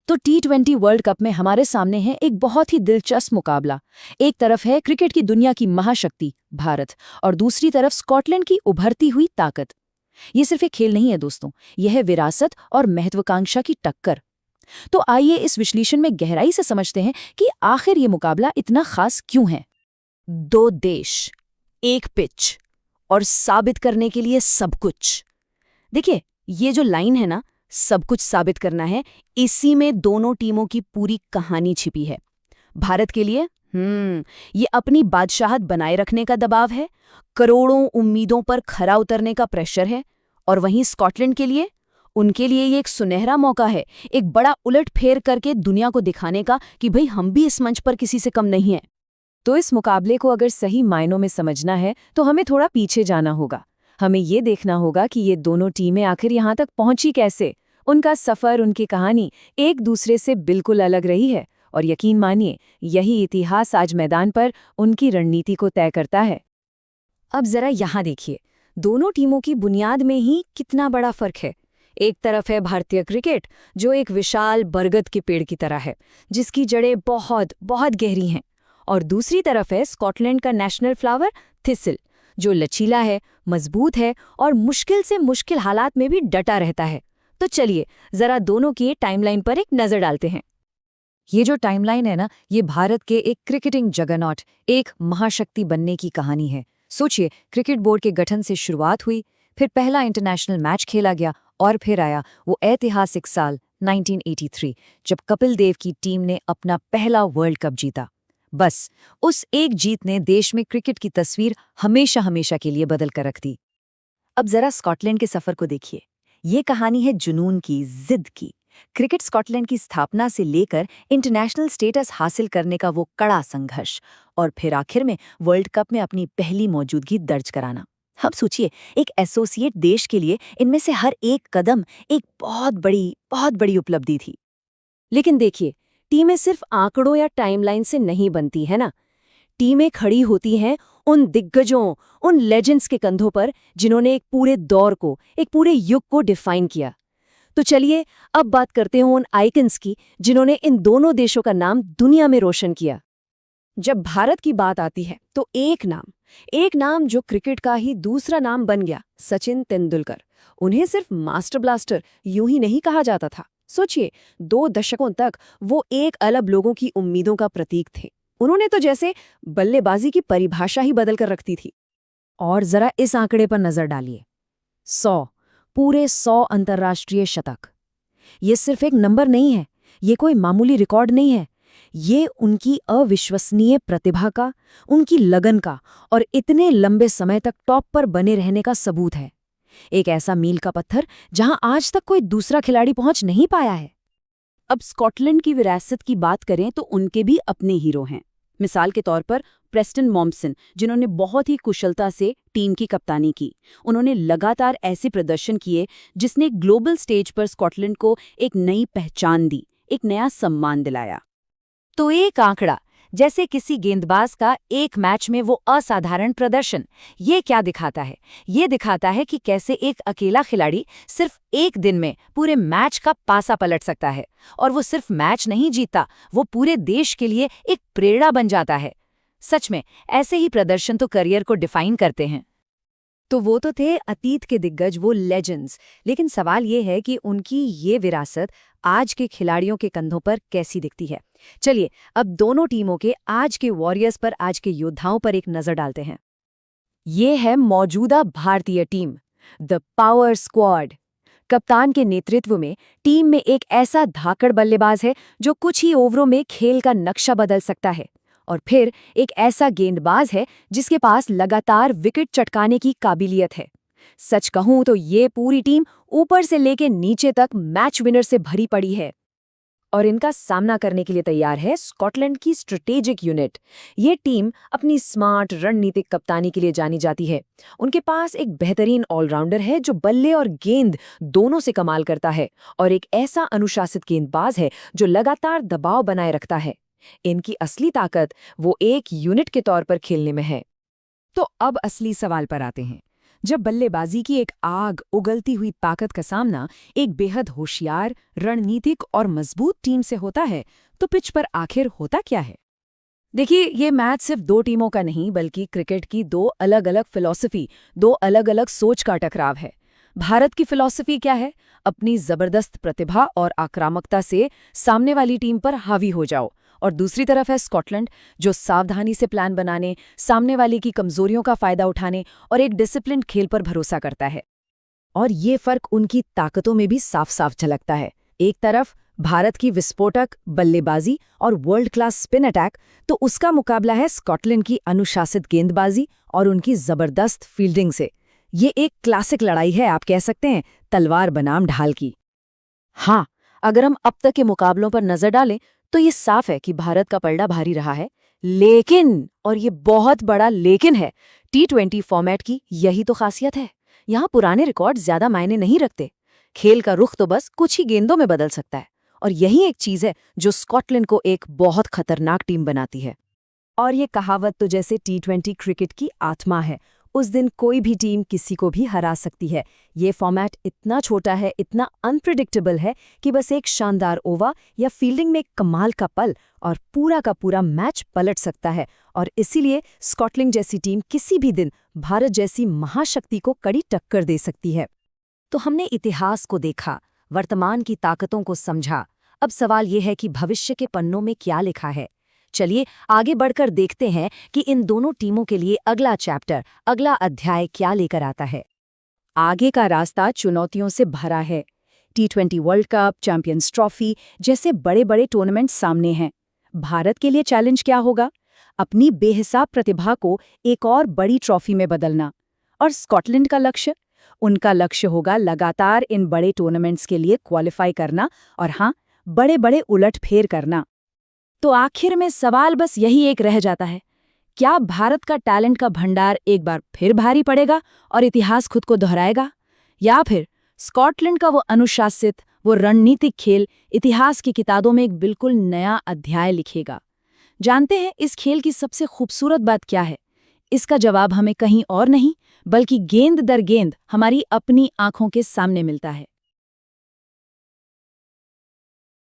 तो T20 world cup में हमारे सामने है एक बहुत ही दिलचस्प मुकाबला। एक तरफ है क्रिकेट की दुनिया की महाशक्ति भारत और दूसरी तरफ स्कॉटलैंड की उभरती हुई ताकत। ये सिर्फ एक खेल नहीं है दोस्तों, यह है विरासत और महत्वाकांक्षा की टक्कर। तो आइए इस विश्लेषण में गहराई से समझते हैं कि आखिर ये मुकाबला इतना खास क्यों है। दो देश, एक पिच और साबित करने के लिए सब कुछ। देखिए, ये जो लाइन है ना, सब कुछ साबित करना है, इसी में दोनों टीमों की पूरी कहानी छिपी है। भारत के लिए ये अपनी बादशाहत बनाए रखने का दबाव है, करोड़ों उम्मीदों पर खरा उतरने का प्रेशर है। और वहीं स्कॉटलैंड के लिए, उनके लिए ये एक सुनहरा मौका है, एक बड़ा उलटफेर करके दुनिया को दिखाने का कि भाई हम भी इस मंच पर किसी से कम नहीं हैं। तो इस मुकाबले को अगर सही मायनों में समझना है तो हमें थोड़ा पीछे जाना होगा। हमें ये देखना होगा कि ये दोनों टीमें आखिर यहाँ तक पहुंची कैसे। उनका सफ़र, उनकी कहानी एक दूसरे से बिल्कुल अलग रही है और यकीन मानिए, यही इतिहास आज मैदान पर उनकी रणनीति को तय करता है। अब जरा यहाँ देखिए, दोनों टीमों की बुनियाद में ही कितना बड़ा फर्क है। एक तरफ है भारतीय क्रिकेट, जो एक विशाल बरगद के पेड़ की तरह है, जिसकी जड़ें बहुत बहुत गहरी हैं। और दूसरी तरफ है स्कॉटलैंड का नेशनल फ्लावर थिसल, जो लचीला है, मजबूत है और मुश्किल से मुश्किल हालात में भी डटा रहता है। तो चलिए जरा दोनों की टाइमलाइन पर एक नजर डालते हैं। ये जो टाइमलाइन है ना, ये भारत के एक क्रिकेटिंग जगरनॉट, एक महाशक्ति बनने की कहानी है। सोचिए, क्रिकेट बोर्ड के गठन से शुरुआत हुई, फिर पहला इंटरनेशनल मैच खेला गया और फिर आया वो ऐतिहासिक साल 1983, जब कपिल देव की टीम ने अपना पहला वर्ल्ड कप जीता। बस उस एक जीत ने देश में क्रिकेट की तस्वीर हमेशा हमेशा के लिए बदल कर रख दी। अब जरा स्कॉटलैंड के सफर को देखिए। ये कहानी है जुनून की, जिद की। क्रिकेट स्कॉटलैंड की स्थापना से लेकर इंटरनेशनल स्टेटस हासिल करने का वो कड़ा संघर्ष, और फिर आखिर में वर्ल्ड कप में अपनी पहली मौजूदगी दर्ज कराना। अब सोचिए, एक एसोसिएट देश के लिए इनमें से हर एक कदम एक बहुत बड़ी उपलब्धि थी। लेकिन देखिए, टीमें सिर्फ आंकड़ों या टाइमलाइन से नहीं बनती है ना। टीमें खड़ी होती हैं उन दिग्गजों, उन लेजेंड्स के कंधों पर, जिन्होंने एक पूरे दौर को, एक पूरे युग को डिफाइन किया। तो चलिए अब बात करते हैं उन आइकन्स की, जिन्होंने इन दोनों देशों का नाम दुनिया में रोशन किया। जब भारत की बात आती है तो एक नाम जो क्रिकेट का ही दूसरा नाम बन गया, सचिन तेंदुलकर। उन्हें सिर्फ मास्टर ब्लास्टर यूं ही नहीं कहा जाता था। सोचिए, 2 दशकों तक वो एक अलग लोगों की उम्मीदों का प्रतीक थे। उन्होंने तो जैसे बल्लेबाजी की परिभाषा ही बदल कर रखती थी। और जरा इस आंकड़े पर नजर डालिए, 100, पूरे 100 अंतर्राष्ट्रीय शतक। ये सिर्फ एक नंबर नहीं है, ये कोई मामूली रिकॉर्ड नहीं है। ये उनकी अविश्वसनीय प्रतिभा का, उनकी लगन का और इतने लंबे समय तक टॉप पर बने रहने का सबूत है। एक ऐसा मील का पत्थर जहां आज तक कोई दूसरा खिलाड़ी पहुंच नहीं पाया है। अब स्कॉटलैंड की विरासत की बात करें तो उनके भी अपने हीरो हैं। मिसाल के तौर पर प्रेस्टन मॉम्पसन, जिन्होंने बहुत ही कुशलता से टीम की कप्तानी की। उन्होंने लगातार ऐसे प्रदर्शन किए जिसने ग्लोबल स्टेज पर स्कॉटलैंड को एक नई पहचान दी, एक नया सम्मान दिलाया। तो एक आंकड़ा, जैसे किसी गेंदबाज का एक मैच में वो असाधारण प्रदर्शन, ये क्या दिखाता है? ये दिखाता है कि कैसे एक अकेला खिलाड़ी सिर्फ एक दिन में पूरे मैच का पासा पलट सकता है। और वो सिर्फ मैच नहीं जीतता, वो पूरे देश के लिए एक प्रेरणा बन जाता है। सच में ऐसे ही प्रदर्शन तो करियर को डिफाइन करते हैं। तो वो तो थे अतीत के दिग्गज, वो लेजेंड्स। लेकिन सवाल ये है कि उनकी ये विरासत आज के खिलाड़ियों के कंधों पर कैसी दिखती है। चलिए अब दोनों टीमों के, आज के वॉरियर्स पर, आज के योद्धाओं पर एक नजर डालते हैं। ये है मौजूदा भारतीय टीम, द पावर स्क्वाड। कप्तान के नेतृत्व में टीम में एक ऐसा धाकड़ बल्लेबाज है जो कुछ ही ओवरों में खेल का नक्शा बदल सकता है। और फिर एक ऐसा गेंदबाज है जिसके पास लगातार विकेट चटकाने की काबिलियत है। सच कहूं तो ये पूरी टीम ऊपर से लेकर नीचे तक मैच विनर से भरी पड़ी है। और इनका सामना करने के लिए तैयार है स्कॉटलैंड की स्ट्रेटेजिक यूनिट। ये टीम अपनी स्मार्ट रणनीतिक कप्तानी के लिए जानी जाती है। उनके पास एक बेहतरीन ऑलराउंडर है जो बल्ले और गेंद दोनों से कमाल करता है, और एक ऐसा अनुशासित गेंदबाज है जो लगातार दबाव बनाए रखता है। इनकी असली ताकत वो एक यूनिट के तौर पर खेलने में है। तो अब असली सवाल पर आते हैं। जब बल्लेबाजी की एक आग उगलती हुई ताकत का सामना एक बेहद होशियार, रणनीतिक और मजबूत टीम से होता है, तो पिच पर आखिर होता क्या है? देखिए, ये मैच सिर्फ दो टीमों का नहीं बल्कि क्रिकेट की दो अलग-अलग फिलॉसफी, दो अलग-अलग सोच का टकराव है। भारत की फिलॉसफी क्या है? अपनी जबरदस्त प्रतिभा और आक्रामकता से सामने वाली टीम पर हावी हो जाओ। और दूसरी तरफ है स्कॉटलैंड, जो सावधानी से प्लान बनाने, सामने वाले की कमजोरियों का फायदा उठाने और एक डिसिप्लिन्ड खेल पर भरोसा करता है। और ये फर्क उनकी ताकतों में भी साफ साफ झलकता है। एक तरफ भारत की विस्फोटक बल्लेबाजी और वर्ल्ड क्लास स्पिन अटैक, तो उसका मुकाबला है स्कॉटलैंड की अनुशासित गेंदबाजी और उनकी जबरदस्त फील्डिंग से। ये एक क्लासिक लड़ाई है, आप कह सकते हैं, तलवार बनाम ढाल की। हाँ, अगर हम अब तक के मुकाबलों पर नजर डालें तो ये साफ है कि भारत का पलड़ा भारी रहा है। लेकिन, और ये बहुत बड़ा लेकिन है, T20 फॉर्मेट की यही तो खासियत है। यहाँ पुराने रिकॉर्ड ज्यादा मायने नहीं रखते। खेल का रुख तो बस कुछ ही गेंदों में बदल सकता है। और यही एक चीज है जो स्कॉटलैंड को एक बहुत खतरनाक टीम बनाती है। और ये कहावत तो जैसे T20 क्रिकेट की आत्मा है। उस दिन कोई भी टीम किसी को भी हरा सकती है। ये फॉर्मेट इतना छोटा है, इतना अनप्रिडिक्टेबल है कि बस एक शानदार ओवर या फील्डिंग में कमाल का पल और पूरा का पूरा मैच पलट सकता है। और इसीलिए स्कॉटलैंड जैसी टीम किसी भी दिन भारत जैसी महाशक्ति को कड़ी टक्कर दे सकती है। तो हमने इतिहास को देखा, वर्तमान की ताकतों को समझा। अब सवाल यह है कि भविष्य के पन्नों में क्या लिखा है। चलिए आगे बढ़कर देखते हैं कि इन दोनों टीमों के लिए अगला चैप्टर, अगला अध्याय क्या लेकर आता है। आगे का रास्ता चुनौतियों से भरा है। T20 world cup, champions trophy जैसे बड़े बड़े टूर्नामेंट सामने हैं। भारत के लिए चैलेंज क्या होगा? अपनी बेहिसाब प्रतिभा को एक और बड़ी ट्रॉफी में बदलना। और स्कॉटलैंड का लक्ष्य? उनका लक्ष्य होगा लगातार इन बड़े टूर्नामेंट्स के लिए क्वालिफाई करना और हाँ, बड़े बड़े उलटफेर करना। तो आखिर में सवाल बस यही एक रह जाता है, क्या भारत का टैलेंट का भंडार एक बार फिर भारी पड़ेगा और इतिहास खुद को दोहराएगा? या फिर स्कॉटलैंड का वो अनुशासित, वो रणनीतिक खेल इतिहास की किताबों में एक बिल्कुल नया अध्याय लिखेगा? जानते हैं इस खेल की सबसे खूबसूरत बात क्या है? इसका जवाब हमें कहीं और नहीं बल्कि गेंद दर गेंद हमारी अपनी आंखों के सामने मिलता है।